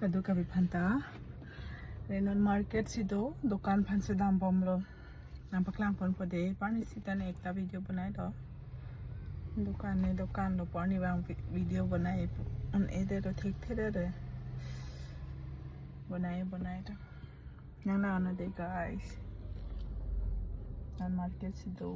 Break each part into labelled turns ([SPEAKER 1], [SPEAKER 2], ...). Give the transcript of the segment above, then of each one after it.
[SPEAKER 1] kadu kabi phanta renon market si do dukan phan se dam bom lo nampaklang pon pode pani sitan ekta video banai do dukan lo pani bang video banai on ede to thik thede re banai to nang na na de guys nan market si do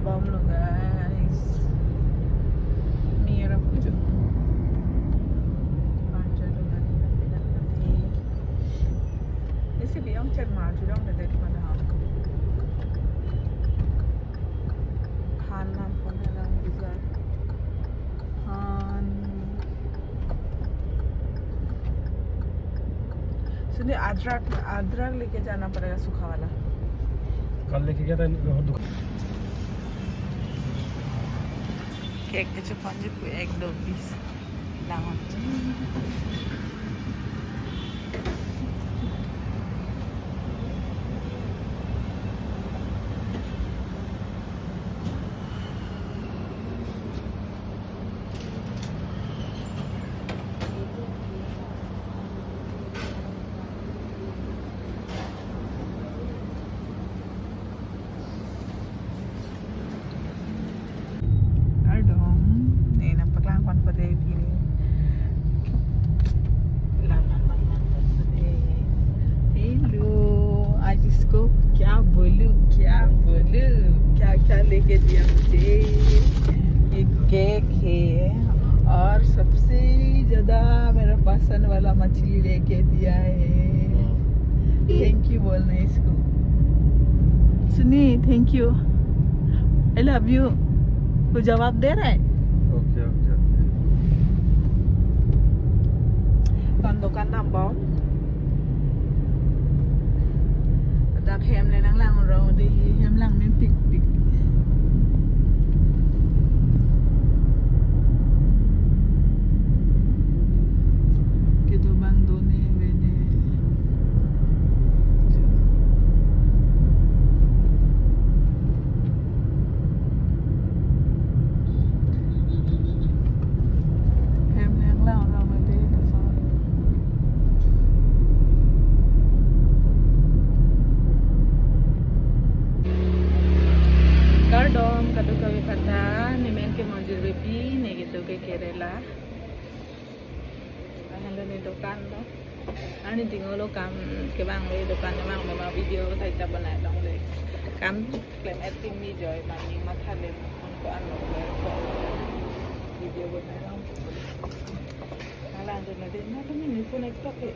[SPEAKER 1] bom lo guys mira pujo pancha lo gani na pinapati isi biyong chen mar ju dong de mana ha khan nam pon na bizar khan सुनिए अदरक लेके जाना पड़ेगा सूखा वाला
[SPEAKER 2] कल लेके गया था
[SPEAKER 1] केक त्याचे 1-2 पीस लावून क्या लेके दिया मुझे एक केक है और सबसे ज्यादा मेरा पसंद वाला मछली लेके दिया है थैंक यू बोलना इसको सुनी thank you I love you वो जवाब दे रहा है
[SPEAKER 2] ओके
[SPEAKER 1] दुकान नाम बॉमดักแฮมเลยนั่งหลังเราดีแฮมหลังมันปิกgitu bang doni beneแฮมหลังเราไม่ได้Kardom kadu kawi kata ni men ke manjur bepi ni gitu ke kerela halo ni dukan do ani tingolo kam ke bang le dukan ni mang ma video thai ta banai dong le kam claim acting mi joy mani matha le ko an lo le ko video banai dong ala ande na de na ni ni phone ekta ke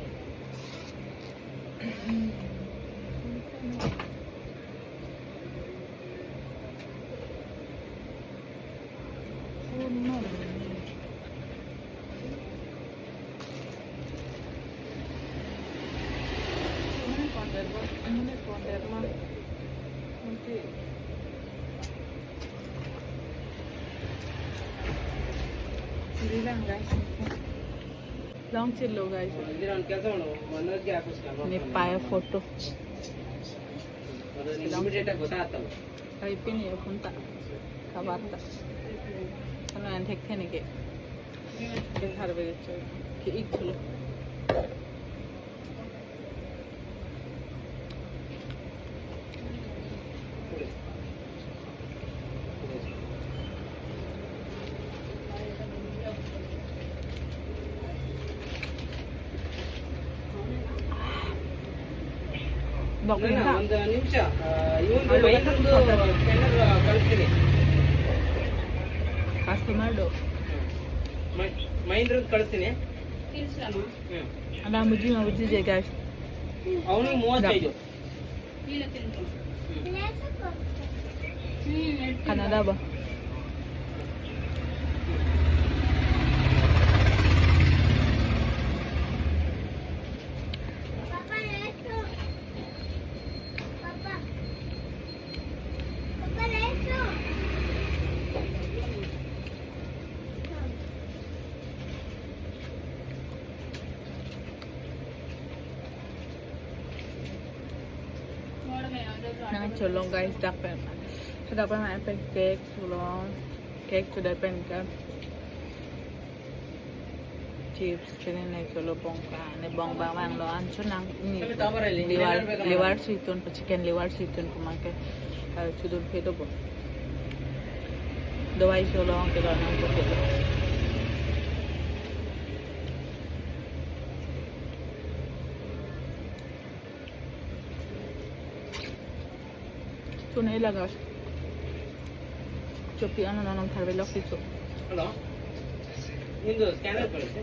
[SPEAKER 1] long चिल्लो guys ने पाया photo అయిపోయినాయి కొంత కబార్త మనం ఎంత ఎక్కనికే Harvey వచ్చాయి ఇచ్చులు
[SPEAKER 2] ಒಂದು ನಿಮಿಷ ಇವನು ಕಳಿಸ್ತೀನಿ
[SPEAKER 1] ಕಾಸ್ತು ಮಾಡು
[SPEAKER 2] ಮಹೇಂದ್ರ ಕಳಿಸ್ತೀನಿ
[SPEAKER 1] ಅಲ್ಲ ಮುಜ್ಜಿ ಜಗ
[SPEAKER 2] ಅವನಿಗೆ 35
[SPEAKER 1] ಕನ್ನಡ ಬಾ Nah, colong guys, dapat main pancake, colong. Cake sudah pancake. Chips, kini cholo pongka, ne bong bang bang lo ancho nang ini liwar situn, chicken liwar situn kumake, sudun kedo bo. Dawai cholo ang kedo nang kedo. Tu nahi laga. Chopi ano nanam tharve lokti cho.
[SPEAKER 2] Hello ನಿಂದು scanner ಕಳಿಸಿ